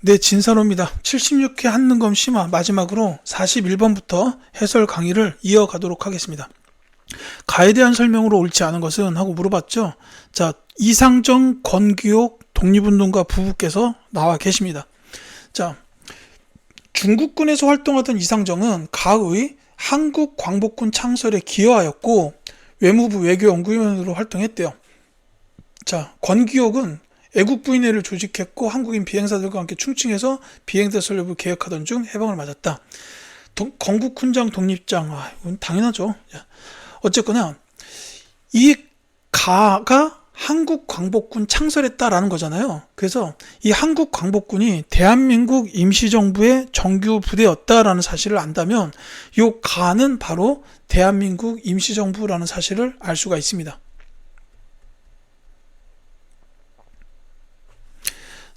네, 진선호입니다. 76회 한능검 심화 마지막으로 41번부터 해설 강의를 이어가도록 하겠습니다. 가에 대한 설명으로 옳지 않은 것은 하고 물어봤죠. 자, 이상정, 권규옥 독립운동가 부부께서 나와 계십니다. 자, 중국군에서 활동하던 이상정은 가의 한국광복군 창설에 기여하였고 외무부 외교연구위원으로 활동했대요. 자, 권규옥은 애국부인회를 조직했고 한국인 비행사들과 함께 충칭해서 비행대 설립을 계획하던 중 해방을 맞았다. 건국훈장 독립장, 이건 당연하죠. 어쨌거나 이 가가 한국광복군 창설했다라는 거잖아요. 그래서 이 한국광복군이 대한민국 임시정부의 정규 부대였다라는 사실을 안다면 이 가는 바로 대한민국 임시정부라는 사실을 알 수가 있습니다.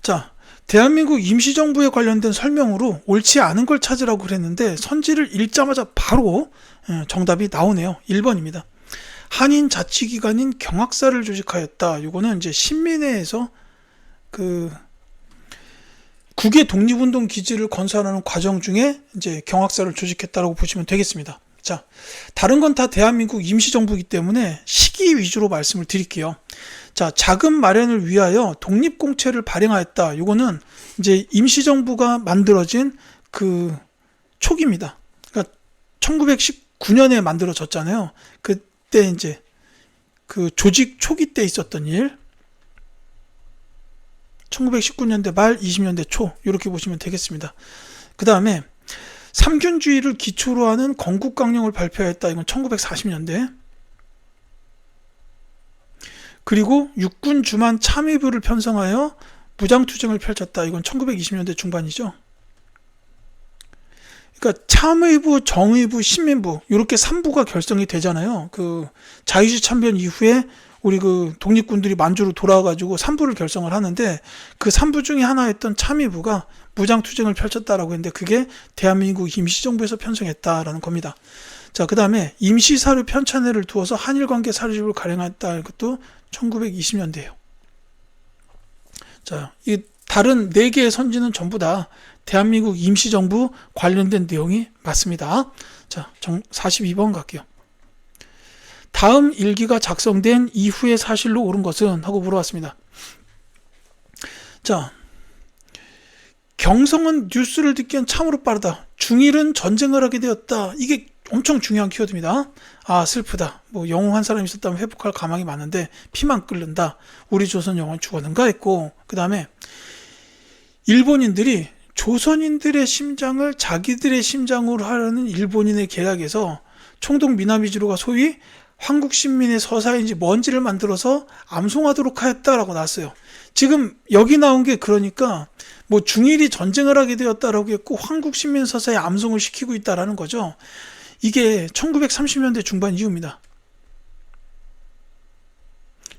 자, 대한민국 임시정부에 관련된 설명으로 옳지 않은 걸 찾으라고 그랬는데 선지를 읽자마자 바로 정답이 나오네요. 1번입니다. 한인 자치기관인 경학사를 조직하였다. 이거는 이제 신민회에서 국외 독립운동 기지를 건설하는 과정 중에 이제 경학사를 조직했다라고 보시면 되겠습니다. 자, 다른 건 다 대한민국 임시정부이기 때문에 시기 위주로 말씀을 드릴게요. 자, 자금 마련을 위하여 독립공채를 발행하였다. 이거는 이제 임시정부가 만들어진 그 초기입니다. 그러니까 1919년에 만들어졌잖아요. 그때 이제 그 조직 초기 때 있었던 일. 1919년대 말 20년대 초 이렇게 보시면 되겠습니다. 그 다음에 삼균주의를 기초로 하는 건국강령을 발표했다. 이건 1940년대. 그리고 육군 주만 참의부를 편성하여 무장투쟁을 펼쳤다. 이건 1920년대 중반이죠. 그러니까 참의부, 정의부, 신민부 이렇게 3부가 결성이 되잖아요. 그 자유시 참변 이후에 우리 그 독립군들이 만주로 돌아와가지고 3부를 결성을 하는데 그 3부 중에 하나였던 참의부가 무장투쟁을 펼쳤다라고 했는데 그게 대한민국 임시정부에서 편성했다라는 겁니다. 자, 그 다음에 임시사료 편찬회를 두어서 한일관계 사료집을 발행했다. 이것도 1920년대예요. 자, 이 다른 4개의 선지는 전부 다 대한민국 임시정부 관련된 내용이 맞습니다. 자, 42번 갈게요. 다음 일기가 작성된 이후의 사실로 옳은 것은? 하고 물어봤습니다. 자, 경성은 뉴스를 듣기엔 참으로 빠르다. 중일은 전쟁을 하게 되었다. 이게 엄청 중요한 키워드입니다. 아, 슬프다. 뭐 영웅한 사람이 있었다면 회복할 가망이 많은데 피만 끓는다. 우리 조선 영웅은 죽었는가 했고, 그 다음에 일본인들이 조선인들의 심장을 자기들의 심장으로 하려는 일본인의 계략에서 총독 미나미지로가 소위 한국신민의 서사인지 뭔지를 만들어서 암송하도록 하였다라고 나왔어요. 지금 여기 나온 게 그러니까 뭐 중일이 전쟁을 하게 되었다라고 했고 한국신민 서사에 암송을 시키고 있다라는 거죠. 이게 1930년대 중반 이후입니다.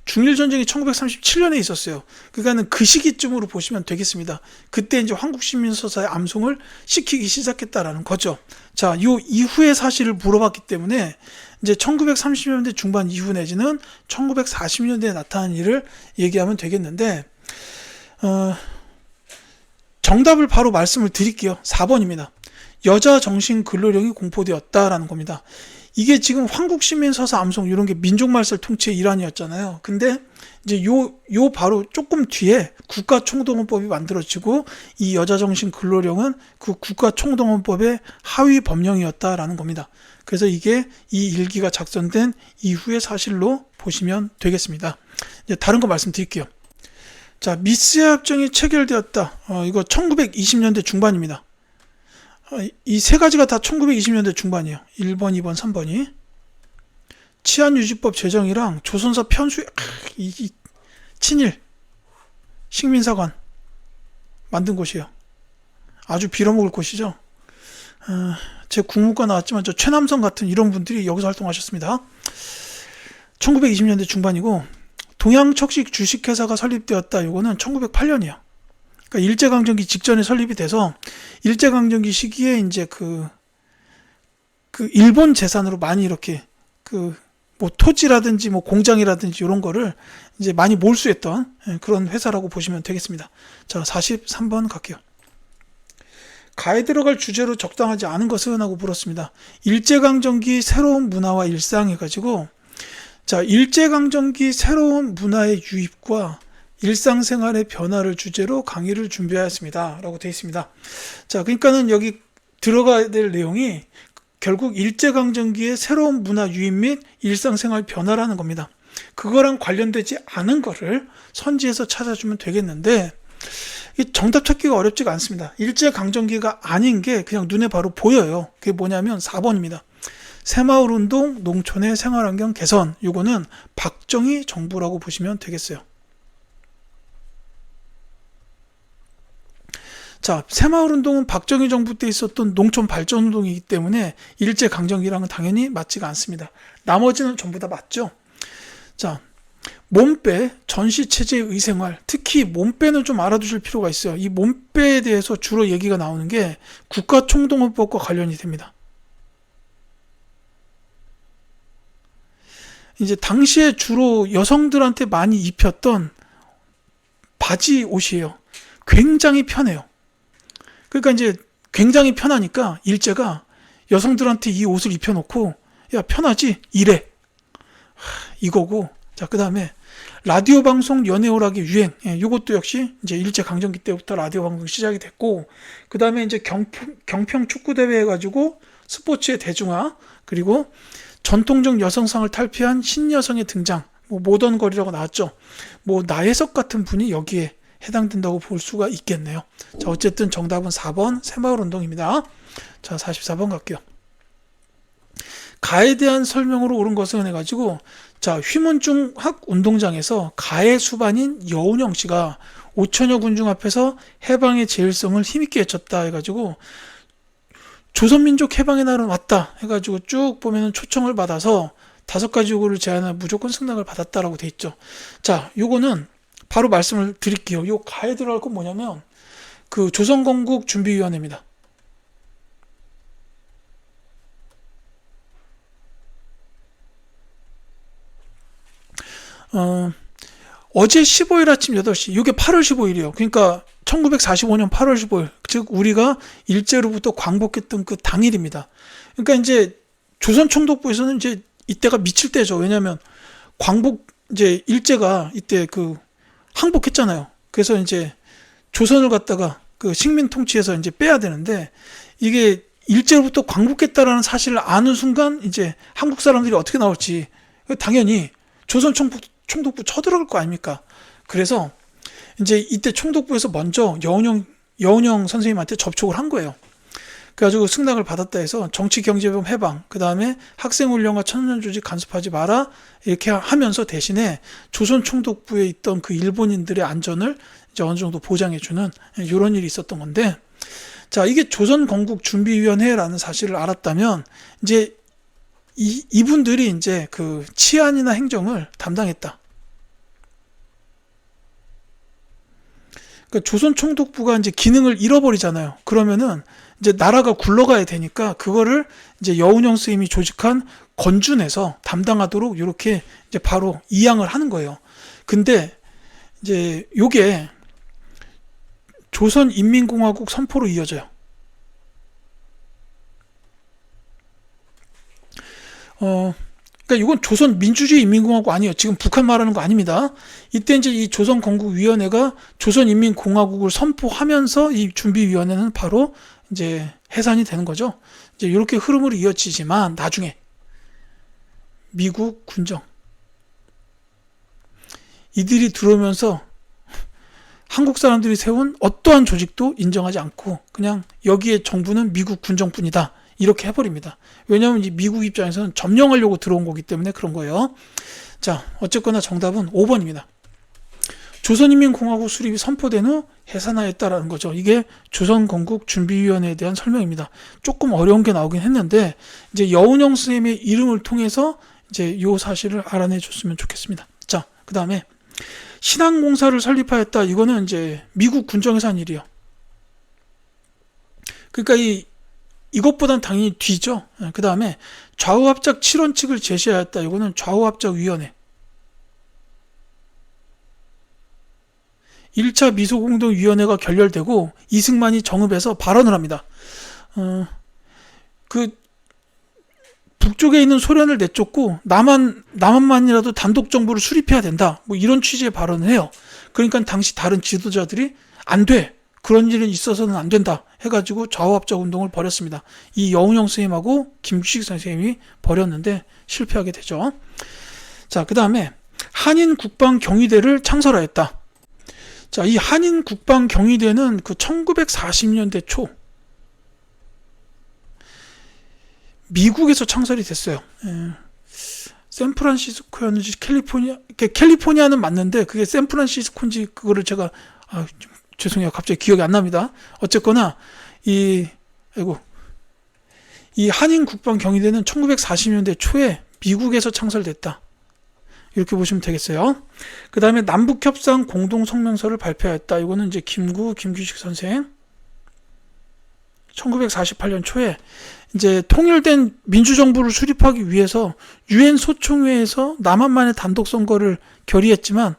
중일전쟁이 1937년에 있었어요. 그러니까는 그 시기쯤으로 보시면 되겠습니다. 그때 이제 한국신민서사의 암송을 시키기 시작했다라는 거죠. 자, 요 이후의 사실을 물어봤기 때문에 이제 1930년대 중반 이후 내지는 1940년대에 나타난 일을 얘기하면 되겠는데, 정답을 바로 말씀을 드릴게요. 4번입니다. 여자 정신 근로령이 공포되었다라는 겁니다. 이게 지금 한국시민서사 암송 이런 게 민족말살 통치의 일환이었잖아요. 근데 이제 요 바로 조금 뒤에 국가총동원법이 만들어지고 이 여자정신 근로령은 그 국가총동원법의 하위 법령이었다라는 겁니다. 그래서 이게 이 일기가 작성된 이후의 사실로 보시면 되겠습니다. 이제 다른 거 말씀드릴게요. 자, 미스의 합정이 체결되었다. 이거 1920년대 중반입니다. 이 세 가지가 다 1920년대 중반이에요. 1번, 2번, 3번이. 치안유지법 제정이랑 조선사 편수, 이 친일, 식민사관 만든 곳이에요. 아주 빌어먹을 곳이죠. 제 국무과 나왔지만 저 최남성 같은 이런 분들이 여기서 활동하셨습니다. 1920년대 중반이고 동양척식 주식회사가 설립되었다. 이거는 1908년이에요. 그러니까 일제강점기 직전에 설립이 돼서 일제강점기 시기에 이제 그 일본 재산으로 많이 이렇게 뭐 토지라든지 뭐 공장이라든지 이런 거를 이제 많이 몰수했던 그런 회사라고 보시면 되겠습니다. 자, 43번 갈게요. 가에 들어갈 주제로 적당하지 않은 것은 하고 물었습니다. 일제강점기 새로운 문화와 일상 해가지고, 자, 일제강점기 새로운 문화의 유입과 일상생활의 변화를 주제로 강의를 준비하였습니다. 라고 되어 있습니다. 자, 그러니까는 여기 들어가야 될 내용이 결국 일제강점기의 새로운 문화 유입 및 일상생활 변화라는 겁니다. 그거랑 관련되지 않은 거를 선지에서 찾아주면 되겠는데, 정답 찾기가 어렵지가 않습니다. 일제강점기가 아닌 게 그냥 눈에 바로 보여요. 그게 뭐냐면 4번입니다. 새마을운동, 농촌의 생활환경 개선. 이거는 박정희 정부라고 보시면 되겠어요. 자, 새마을운동은 박정희 정부 때 있었던 농촌 발전운동이기 때문에 일제강점기랑은 당연히 맞지가 않습니다. 나머지는 전부 다 맞죠. 자, 몸빼, 전시체제의 의생활, 특히 몸빼는 좀 알아두실 필요가 있어요. 이 몸빼에 대해서 주로 얘기가 나오는 게 국가총동원법과 관련이 됩니다. 이제 당시에 주로 여성들한테 많이 입혔던 바지 옷이에요. 굉장히 편해요. 그러니까 이제 굉장히 편하니까 일제가 여성들한테 이 옷을 입혀놓고, 야, 편하지? 이래. 이거고. 자, 그 다음에 라디오 방송 연애오락의 유행. 이것도 역시 이제 일제 강점기 때부터 라디오 방송 시작이 됐고, 그 다음에 이제 경평 축구 대회 해가지고 스포츠의 대중화, 그리고 전통적 여성상을 탈피한 신여성의 등장, 뭐 모던 걸이라고 나왔죠. 뭐 나혜석 같은 분이 여기에 해당된다고 볼 수가 있겠네요. 자, 어쨌든 정답은 4번 새마을운동입니다. 자, 44번 갈게요. 가에 대한 설명으로 옳은 것은 해가지고, 자, 휘문중학 운동장에서 가의 수반인 여운형 씨가 5천여 군중 앞에서 해방의 제일성을 힘있게 외쳤다 해가지고, 조선민족 해방의 날은 왔다 해가지고 쭉 보면은 초청을 받아서 5가지 요구를 제안한 무조건 승낙을 받았다라고 돼 있죠. 자, 요거는 바로 말씀을 드릴게요. 요 가에 들어갈 건 뭐냐면 그 조선건국 준비위원회입니다. 어제 15일 아침 8시, 이게 8월 15일이에요. 그러니까 1945년 8월 15일, 즉 우리가 일제로부터 광복했던 그 당일입니다. 그러니까 이제 조선총독부에서는 이제 이때가 미칠 때죠. 왜냐하면 이제 일제가 이때 그 항복했잖아요. 그래서 이제 조선을 갖다가 그 식민 통치에서 이제 빼야 되는데, 이게 일제로부터 광복했다라는 사실을 아는 순간 이제 한국 사람들이 어떻게 나올지 당연히 조선 총독부 쳐들어갈 거 아닙니까? 그래서 이제 이때 총독부에서 먼저 여운형 선생님한테 접촉을 한 거예요. 그래가지고 승낙을 받았다 해서 정치경제범 해방, 그 다음에 학생훈련과 청년조직 간섭하지 마라, 이렇게 하면서 대신에 조선 총독부에 있던 그 일본인들의 안전을 이제 어느 정도 보장해주는 이런 일이 있었던 건데, 자, 이게 조선건국준비위원회라는 사실을 알았다면 이제 이분들이 이제 그 치안이나 행정을 담당했다. 그러니까 조선 총독부가 이제 기능을 잃어버리잖아요. 그러면은 이제 나라가 굴러가야 되니까 그거를 이제 여운형 스님이 조직한 건준에서 담당하도록 이렇게 이제 바로 이양을 하는 거예요. 근데 이제 요게 조선인민공화국 선포로 이어져요. 그러니까 이건 조선민주주의 인민공화국 아니에요. 지금 북한 말하는 거 아닙니다. 이때 이제 이 조선건국위원회가 조선인민공화국을 선포하면서 이 준비위원회는 바로 이제 해산이 되는 거죠. 이제 이렇게 흐름으로 이어지지만 나중에 미국 군정 이들이 들어오면서 한국 사람들이 세운 어떠한 조직도 인정하지 않고 그냥 여기에 정부는 미국 군정뿐이다. 이렇게 해버립니다. 왜냐하면 이 미국 입장에서는 점령하려고 들어온 거기 때문에 그런 거예요. 자, 어쨌거나 정답은 5번입니다. 조선인민공화국 수립이 선포된 후 해산하였다라는 거죠. 이게 조선건국준비위원회에 대한 설명입니다. 조금 어려운 게 나오긴 했는데 이제 여운형 선생님의 이름을 통해서 이제 이 사실을 알아내 줬으면 좋겠습니다. 자, 그 다음에 신항공사를 설립하였다. 이거는 이제 미국 군정에서 한 일이요. 그러니까 이것보단 당연히 뒤죠. 그 다음에 좌우합작 7원칙을 제시하였다. 이거는 좌우합작위원회. 1차 미소공동위원회가 결렬되고 이승만이 정읍에서 발언을 합니다. 그 북쪽에 있는 소련을 내쫓고 남한만이라도 단독 정부를 수립해야 된다. 뭐 이런 취지의 발언을 해요. 그러니까 당시 다른 지도자들이 안 돼. 그런 일은 있어서는 안 된다. 해가지고 좌우합작 운동을 벌였습니다. 이 여운형 선생님하고 김규식 선생님이 벌였는데 실패하게 되죠. 자, 그 다음에 한인국방경위대를 창설하였다. 자, 이 한인국방경위대는 그 1940년대 초 미국에서 창설이 됐어요. 샌프란시스코였는지 캘리포니아는 맞는데 그게 샌프란시스코인지 그거를 제가 죄송해요. 갑자기 기억이 안 납니다. 어쨌거나 이 한인국방경위대는 1940년대 초에 미국에서 창설됐다. 이렇게 보시면 되겠어요. 그 다음에 남북협상 공동성명서를 발표했다. 이거는 이제 김규식 선생. 1948년 초에 이제 통일된 민주정부를 수립하기 위해서 유엔 소총회에서 남한만의 단독 선거를 결의했지만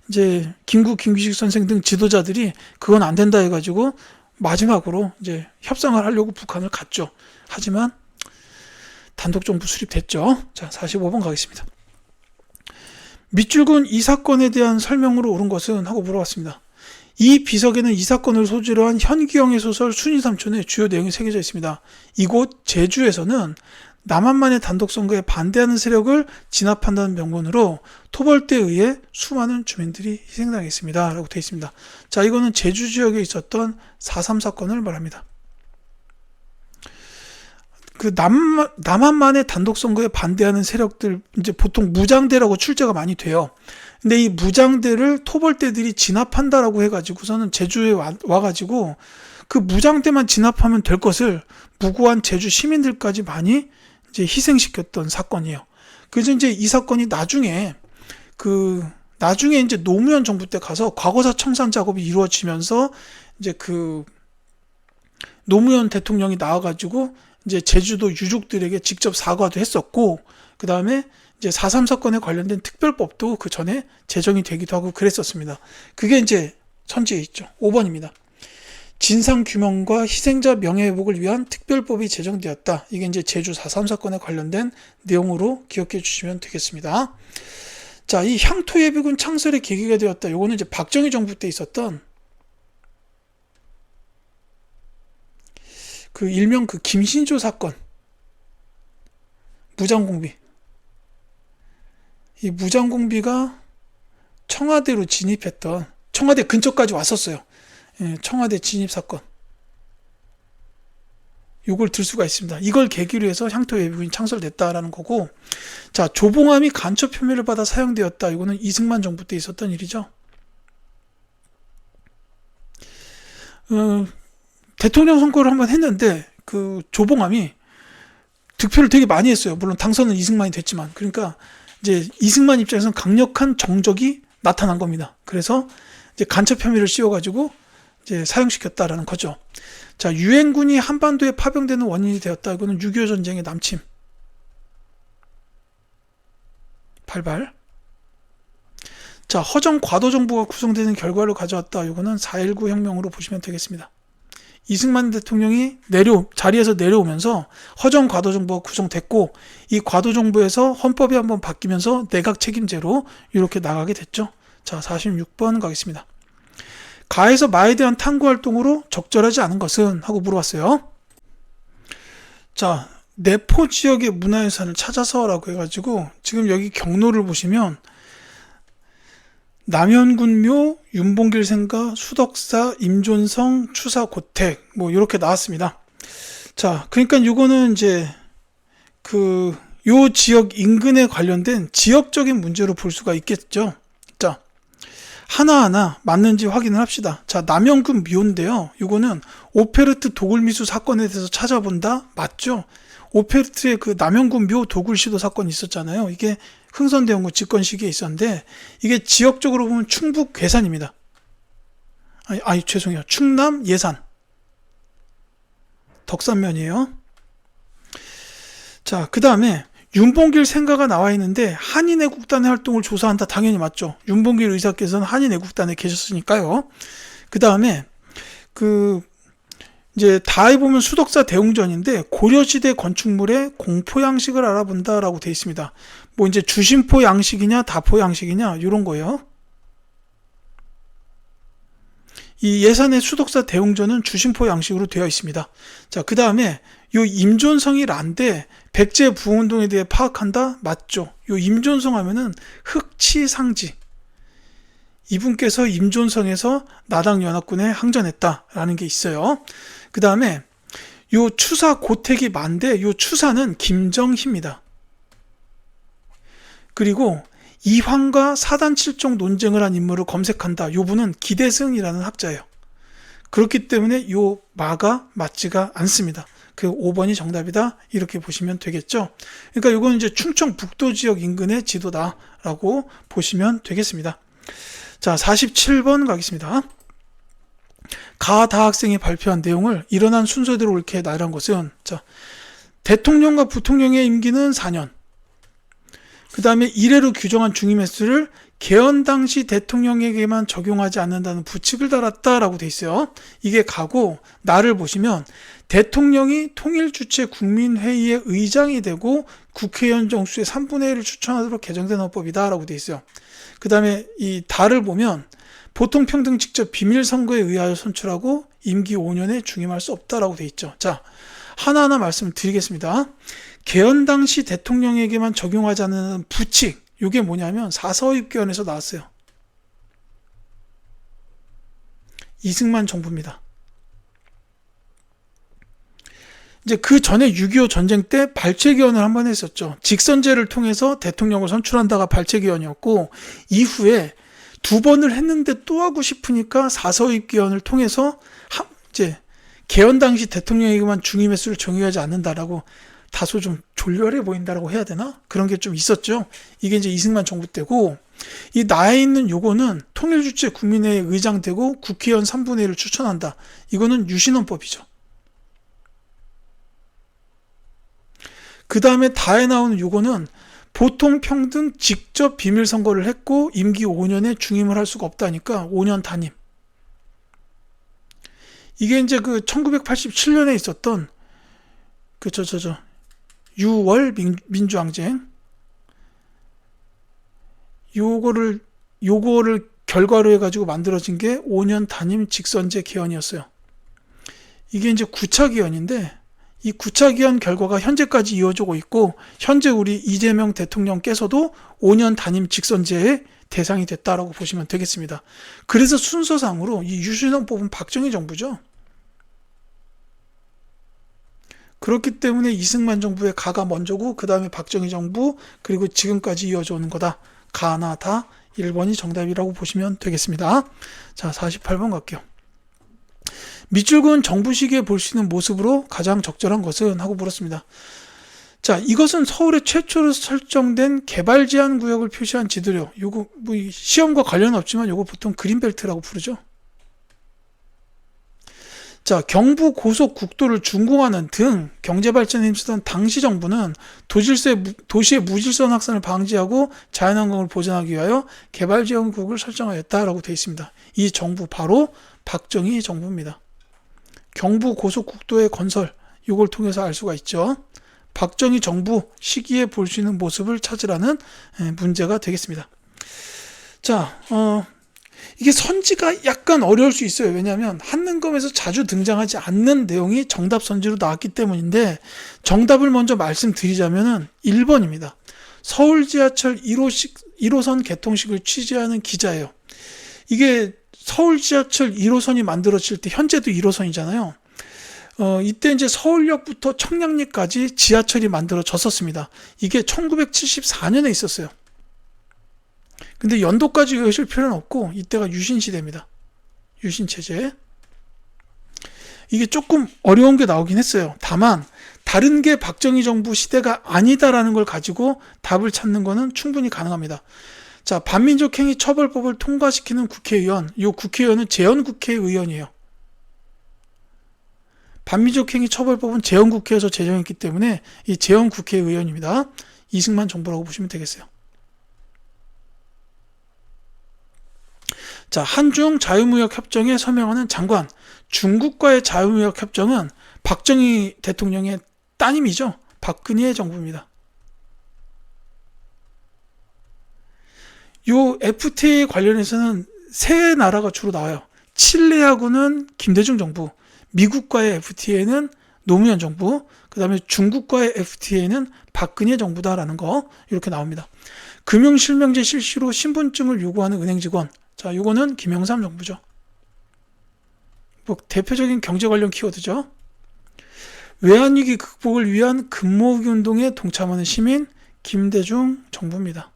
이제 김규식 선생 등 지도자들이 그건 안 된다 해가지고 마지막으로 이제 협상을 하려고 북한을 갔죠. 하지만 단독 정부 수립됐죠. 자, 45번 가겠습니다. 밑줄근 이 사건에 대한 설명으로 옳은 것은? 하고 물어봤습니다. 이 비석에는 이 사건을 소재로 한 현기영의 소설 순이삼촌의 주요 내용이 새겨져 있습니다. 이곳 제주에서는 남한만의 단독선거에 반대하는 세력을 진압한다는 명분으로 토벌대에 의해 수많은 주민들이 희생당했습니다. 라고 되어 있습니다. 자, 이거는 제주 지역에 있었던 4.3 사건을 말합니다. 그 남한만의 단독선거에 반대하는 세력들, 이제 보통 무장대라고 출제가 많이 돼요. 근데 이 무장대를 토벌대들이 진압한다라고 해가지고서는 제주에 와가지고 그 무장대만 진압하면 될 것을 무고한 제주 시민들까지 많이 이제 희생시켰던 사건이에요. 그래서 이제 이 사건이 나중에 이제 노무현 정부 때 가서 과거사 청산 작업이 이루어지면서 이제 그 노무현 대통령이 나와가지고 이제 제주도 유족들에게 직접 사과도 했었고, 그 다음에 이제 4.3 사건에 관련된 특별법도 그 전에 제정이 되기도 하고 그랬었습니다. 그게 이제 천지에 있죠. 5번입니다. 진상규명과 희생자 명예회복을 위한 특별법이 제정되었다. 이게 이제 제주 4.3 사건에 관련된 내용으로 기억해 주시면 되겠습니다. 자, 이 향토예비군 창설의 계기가 되었다. 요거는 이제 박정희 정부 때 있었던 그 일명 그 김신조 사건. 무장공비. 이 무장공비가 청와대로 진입했던, 청와대 근처까지 왔었어요. 청와대 진입 사건. 요걸 들 수가 있습니다. 이걸 계기로 해서 향토예비군이 창설됐다라는 거고, 자, 조봉암이 간첩 혐의를 받아 사형되었다. 이거는 이승만 정부 때 있었던 일이죠. 대통령 선거를 한번 했는데 그 조봉암이 득표를 되게 많이 했어요. 물론 당선은 이승만이 됐지만, 그러니까 이제 이승만 입장에서는 강력한 정적이 나타난 겁니다. 그래서 이제 간첩 혐의를 씌워가지고 이제 사형시켰다라는 거죠. 자, 유엔군이 한반도에 파병되는 원인이 되었다. 이거는 6.25 전쟁의 남침. 발발. 자, 허정 과도 정부가 구성되는 결과를 가져왔다. 이거는 4.19 혁명으로 보시면 되겠습니다. 이승만 대통령이 자리에서 내려오면서 허정 과도 정부가 구성됐고, 이 과도 정부에서 헌법이 한번 바뀌면서 내각 책임제로 이렇게 나가게 됐죠. 자, 46번 가겠습니다. 가에서 마에 대한 탐구 활동으로 적절하지 않은 것은? 하고 물어봤어요. 자, 내포 지역의 문화유산을 찾아서라고 해가지고 지금 여기 경로를 보시면 남현군묘, 윤봉길 생가, 수덕사, 임존성, 추사 고택 뭐 이렇게 나왔습니다. 자, 그러니까 이거는 이제 요 지역 인근에 관련된 지역적인 문제로 볼 수가 있겠죠. 자, 하나하나 맞는지 확인을 합시다. 자, 남현군 묘인데요. 이거는 오페르트 도굴미수 사건에 대해서 찾아본다. 맞죠? 오페르트의 그 남현군 묘 도굴시도 사건이 있었잖아요. 이게 흥선대원군 집권 시기에 있었는데, 이게 지역적으로 보면 충북 괴산입니다. 죄송해요. 충남 예산. 덕산면이에요. 자, 그 다음에 윤봉길 생가가 나와 있는데 한인애국단의 활동을 조사한다. 당연히 맞죠. 윤봉길 의사께서는 한인애국단에 계셨으니까요. 그 다음에 이제 다에 보면 수덕사 대웅전인데 고려시대 건축물의 공포 양식을 알아본다라고 되어 있습니다. 뭐 이제 주심포 양식이냐 다포 양식이냐 이런 거예요. 이 예산의 수덕사 대웅전은 주심포 양식으로 되어 있습니다. 자, 그 다음에 요 임존성이 란데 백제 부운동에 대해 파악한다? 맞죠. 요 임존성 하면은 흑치상지. 이분께서 임존성에서 나당연합군에 항전했다라는 게 있어요. 그 다음에 요 추사 고택이 만데 요 추사는 김정희입니다. 그리고 이황과 사단칠종 논쟁을 한 인물을 검색한다. 요 분은 기대승이라는 학자예요. 그렇기 때문에 요 마가 맞지가 않습니다. 그 5번이 정답이다. 이렇게 보시면 되겠죠. 그러니까 요거는 이제 충청 북도 지역 인근의 지도다라고 보시면 되겠습니다. 자, 47번 가겠습니다. 가 다학생이 발표한 내용을 일어난 순서대로 옳게 나열한 것은, 자, 대통령과 부통령의 임기는 4년. 그 다음에 이례로 규정한 중임의 수를 개헌 당시 대통령에게만 적용하지 않는다는 부칙을 달았다라고 돼 있어요. 이게 가고 나를 보시면 대통령이 통일주체 국민회의의 의장이 되고 국회의원 정수의 3분의 1을 추천하도록 개정된 헌법이다라고 돼 있어요. 그 다음에 이 다를 보면 보통평등 직접 비밀선거에 의하여 선출하고 임기 5년에 중임할 수 없다라고 돼 있죠. 자, 하나하나 말씀드리겠습니다. 개헌 당시 대통령에게만 적용하지 않는 부칙, 이게 뭐냐면 사서입개헌에서 나왔어요. 이승만 정부입니다. 이제 그 전에 6.25 전쟁 때 발췌개헌을 한번 했었죠. 직선제를 통해서 대통령을 선출한다가 발췌개헌이었고, 이후에 2번을 했는데 또 하고 싶으니까 사서입개헌을 통해서 이제 개헌 당시 대통령에게만 중임의 수를 정의하지 않는다라고 다소 좀 졸렬해 보인다라고 해야 되나? 그런 게 좀 있었죠. 이게 이제 이승만 정부 때고, 이 나에 있는 요거는 통일주체 국민회의 의장 되고 국회의원 3분의 1을 추천한다. 이거는 유신헌법이죠. 그 다음에 다에 나오는 요거는 보통평등 직접 비밀선거를 했고 임기 5년에 중임을 할 수가 없다니까 5년 단임. 이게 이제 그 1987년에 있었던 6월 민주항쟁, 요거를 결과로 해가지고 만들어진 게 5년 단임 직선제 개헌이었어요. 이게 이제 9차 개헌인데, 이 9차 개헌 결과가 현재까지 이어지고 있고, 현재 우리 이재명 대통령께서도 5년 단임 직선제의 대상이 됐다라고 보시면 되겠습니다. 그래서 순서상으로 이 유신헌법은 박정희 정부죠. 그렇기 때문에 이승만 정부의 가가 먼저고 그 다음에 박정희 정부, 그리고 지금까지 이어져 오는 거다. 가나 다 1번이 정답이라고 보시면 되겠습니다. 자, 48번 갈게요. 밑줄 그은 정부 시기에 볼 수 있는 모습으로 가장 적절한 것은? 하고 물었습니다. 자, 이것은 서울의 최초로 설정된 개발 제한 구역을 표시한 지도요. 요거 뭐 시험과 관련은 없지만 요거 보통 그린벨트라고 부르죠. 자, 경부 고속국도를 준공하는 등 경제발전에 힘쓰던 당시 정부는 도시의 무질서한 확산을 방지하고 자연환경을 보존하기 위하여 개발지원구역을 설정하였다라고 되어 있습니다. 이 정부 바로 박정희 정부입니다. 경부 고속국도의 건설, 이걸 통해서 알 수가 있죠. 박정희 정부 시기에 볼 수 있는 모습을 찾으라는 문제가 되겠습니다. 자, 이게 선지가 약간 어려울 수 있어요. 왜냐하면 한능검에서 자주 등장하지 않는 내용이 정답 선지로 나왔기 때문인데, 정답을 먼저 말씀드리자면 1번입니다. 서울 지하철 1호선 개통식을 취재하는 기자예요. 이게 서울 지하철 1호선이 만들어질 때 현재도 1호선이잖아요. 이때 이제 서울역부터 청량리까지 지하철이 만들어졌었습니다. 이게 1974년에 있었어요. 근데 연도까지 외우실 필요는 없고, 이때가 유신시대입니다. 유신체제. 이게 조금 어려운 게 나오긴 했어요. 다만 다른 게 박정희 정부 시대가 아니다라는 걸 가지고 답을 찾는 거는 충분히 가능합니다. 자, 반민족행위 처벌법을 통과시키는 국회의원, 이 국회의원은 재헌국회의원이에요. 반민족행위 처벌법은 재헌국회에서 제정했기 때문에 이 재헌국회의원입니다. 이승만 정부라고 보시면 되겠어요. 자, 한중 자유무역 협정에 서명하는 장관. 중국과의 자유무역 협정은 박정희 대통령의 따님이죠. 박근혜의 정부입니다. 요 FTA 관련해서는 세 나라가 주로 나와요. 칠레하고는 김대중 정부, 미국과의 FTA는 노무현 정부, 그 다음에 중국과의 FTA는 박근혜 정부다라는 거 이렇게 나옵니다. 금융실명제 실시로 신분증을 요구하는 은행 직원. 자, 요거는 김영삼 정부죠. 뭐 대표적인 경제 관련 키워드죠. 외환위기 극복을 위한 금모으기 운동에 동참하는 시민 김대중 정부입니다.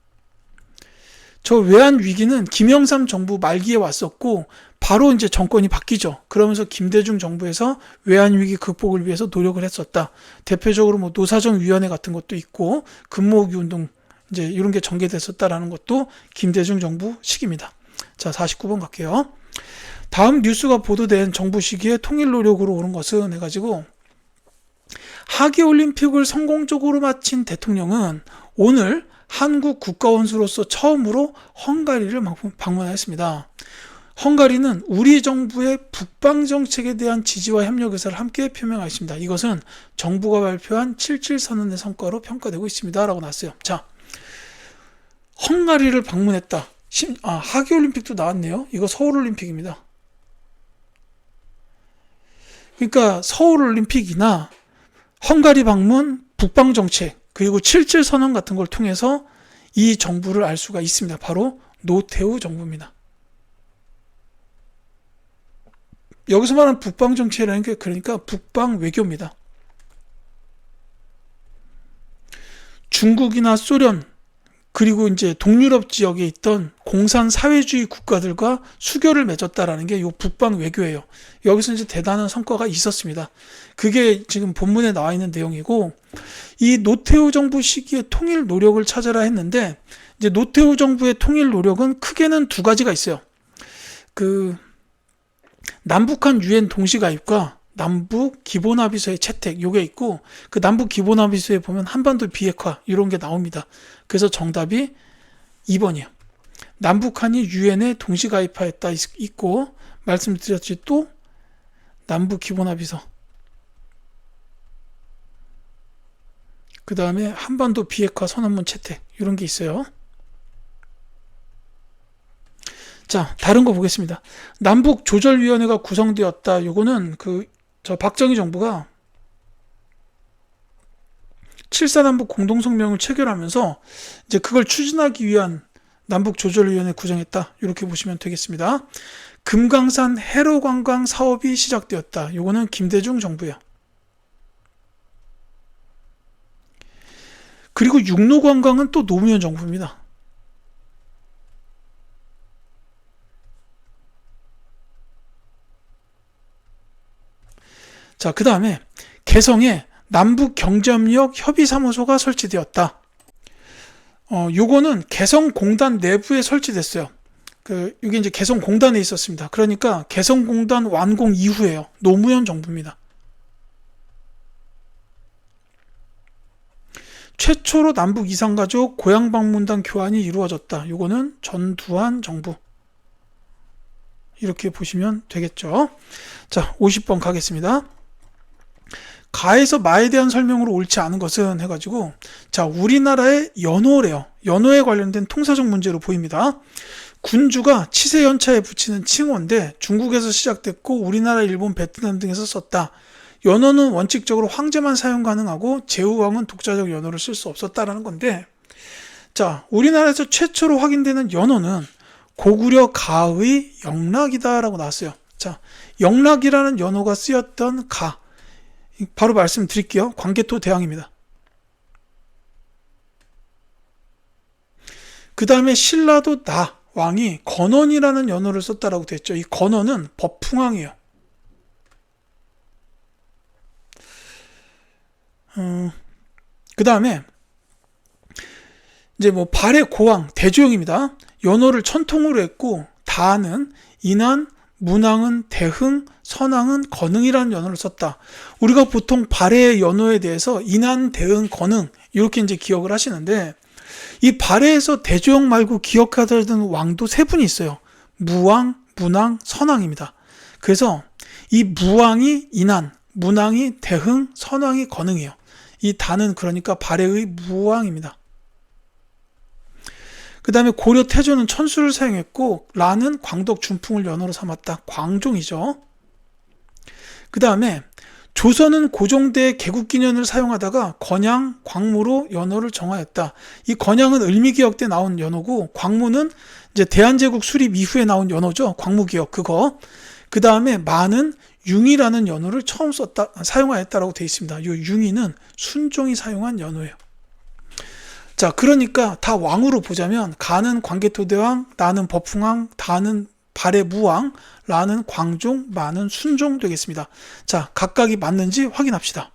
저 외환위기는 김영삼 정부 말기에 왔었고 바로 이제 정권이 바뀌죠. 그러면서 김대중 정부에서 외환위기 극복을 위해서 노력을 했었다. 대표적으로 뭐 노사정위원회 같은 것도 있고 금모으기 운동 이제 이런 게 전개됐었다라는 것도 김대중 정부 시기입니다. 자, 49번 갈게요. 다음 뉴스가 보도된 정부 시기에 통일 노력으로 오른 것은 해가지고 하계올림픽을 성공적으로 마친 대통령은 오늘 한국 국가원수로서 처음으로 헝가리를 방문하였습니다. 헝가리는 우리 정부의 북방 정책에 대한 지지와 협력 의사를 함께 표명하였습니다. 이것은 정부가 발표한 7.7 선언의 성과로 평가되고 있습니다. 라고 나왔어요. 자, 헝가리를 방문했다. 하계올림픽도 나왔네요. 이거 서울올림픽입니다. 그러니까 서울올림픽이나 헝가리 방문, 북방정책, 그리고 7.7 선언 같은 걸 통해서 이 정부를 알 수가 있습니다. 바로 노태우 정부입니다. 여기서 말하는 북방정책이라는 게 그러니까 북방 외교입니다. 중국이나 소련, 그리고 이제 동유럽 지역에 있던 공산 사회주의 국가들과 수교를 맺었다라는 게 이 북방 외교예요. 여기서 이제 대단한 성과가 있었습니다. 그게 지금 본문에 나와 있는 내용이고, 이 노태우 정부 시기에 통일 노력을 찾아라 했는데, 이제 노태우 정부의 통일 노력은 크게는 두 가지가 있어요. 남북한 유엔 동시가입과 남북 기본합의서의 채택, 요게 있고, 그 남북 기본합의서에 보면 한반도 비핵화 이런 게 나옵니다. 그래서 정답이 2번이에요. 남북한이 유엔에 동시가입하였다 있고, 말씀드렸지 또 남북 기본합의서, 그 다음에 한반도 비핵화 선언문 채택 이런 게 있어요. 자, 다른 거 보겠습니다. 남북 조절위원회가 구성되었다. 요거는 박정희 정부가 7.4남북 공동성명을 체결하면서 이제 그걸 추진하기 위한 남북조절위원회 구성했다. 이렇게 보시면 되겠습니다. 금강산 해로관광 사업이 시작되었다. 요거는 김대중 정부야. 그리고 육로관광은 또 노무현 정부입니다. 자, 그 다음에 개성에 남북경제협력 협의사무소가 설치되었다. 요거는 개성공단 내부에 설치됐어요. 이게 이제 개성공단에 있었습니다. 그러니까 개성공단 완공 이후에요. 노무현 정부입니다. 최초로 남북 이산가족 고향방문단 교환이 이루어졌다. 요거는 전두환 정부. 이렇게 보시면 되겠죠. 자, 50번 가겠습니다. 가에서 마에 대한 설명으로 옳지 않은 것은 해가지고, 자, 우리나라의 연호래요. 연호에 관련된 통사적 문제로 보입니다. 군주가 치세 연차에 붙이는 칭호인데 중국에서 시작됐고 우리나라, 일본, 베트남 등에서 썼다. 연호는 원칙적으로 황제만 사용 가능하고 제후왕은 독자적 연호를 쓸 수 없었다라는 건데, 자, 우리나라에서 최초로 확인되는 연호는 고구려 가의 영락이다라고 나왔어요. 자, 영락이라는 연호가 쓰였던 가, 바로 말씀드릴게요. 광개토 대왕입니다. 그 다음에 신라도 나 왕이 건원이라는 연호를 썼다라고 됐죠. 이 건원은 법풍왕이에요. 그 다음에 이제 뭐 발해 고왕 대조영입니다. 연호를 천통으로 했고, 다는 인한, 문왕은 대흥, 선왕은 건흥이라는 연호를 썼다. 우리가 보통 발해 연호에 대해서 인한, 대흥, 건흥 이렇게 이제 기억을 하시는데, 이 발해에서 대조영 말고 기억해야 되는 왕도 세 분이 있어요. 무왕, 문왕, 선왕입니다. 그래서 이 무왕이 인한, 문왕이 대흥, 선왕이 건흥이에요. 이 단은 그러니까 발해의 무왕입니다. 그 다음에 고려 태조는 천수를 사용했고, 라는 광덕 준풍을 연호로 삼았다. 광종이죠. 그 다음에 조선은 고종대 개국기년을 사용하다가 건양, 광무로 연호를 정하였다. 이 건양은 을미기역 때 나온 연호고, 광무는 이제 대한제국 수립 이후에 나온 연호죠. 광무기역 그거. 그 다음에 마는 융이라는 연호를 처음 사용하였다라고 되어 있습니다. 이 융이는 순종이 사용한 연호예요. 자, 그러니까 다 왕으로 보자면 가는 광개토대왕, 나는 법흥왕, 다는 발해 무왕, 라는 광종, 마는 순종 되겠습니다. 자, 각각이 맞는지 확인합시다.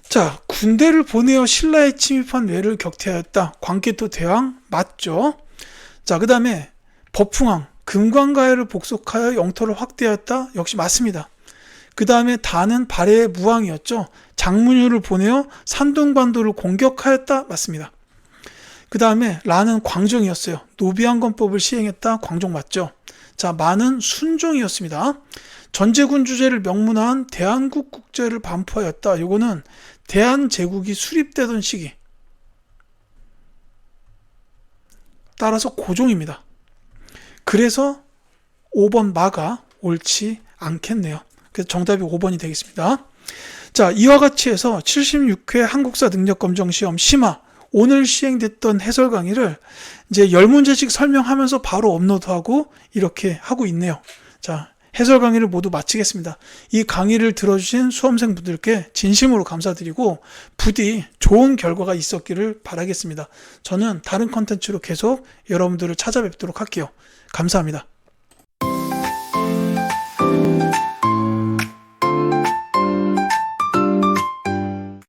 자, 군대를 보내어 신라에 침입한 외를 격퇴하였다. 광개토대왕 맞죠? 자, 그 다음에 법흥왕, 금관가야를 복속하여 영토를 확대하였다. 역시 맞습니다. 그 다음에 다는 발해의 무왕이었죠. 장문유를 보내어 산둥반도를 공격하였다. 맞습니다. 그 다음에 라는 광종이었어요. 노비한건법을 시행했다. 광종 맞죠. 자, 마는 순종이었습니다. 전제군 주제를 명문화한 대한국 국제를 반포하였다. 요거는 대한제국이 수립되던 시기. 따라서 고종입니다. 그래서 5번 마가 옳지 않겠네요. 그래서 정답이 5번이 되겠습니다. 자, 이와 같이 해서 76회 한국사 능력검정시험 심화 오늘 시행됐던 해설 강의를 이제 10문제씩 설명하면서 바로 업로드하고 이렇게 하고 있네요. 자, 해설 강의를 모두 마치겠습니다. 이 강의를 들어주신 수험생분들께 진심으로 감사드리고 부디 좋은 결과가 있었기를 바라겠습니다. 저는 다른 컨텐츠로 계속 여러분들을 찾아뵙도록 할게요. 감사합니다.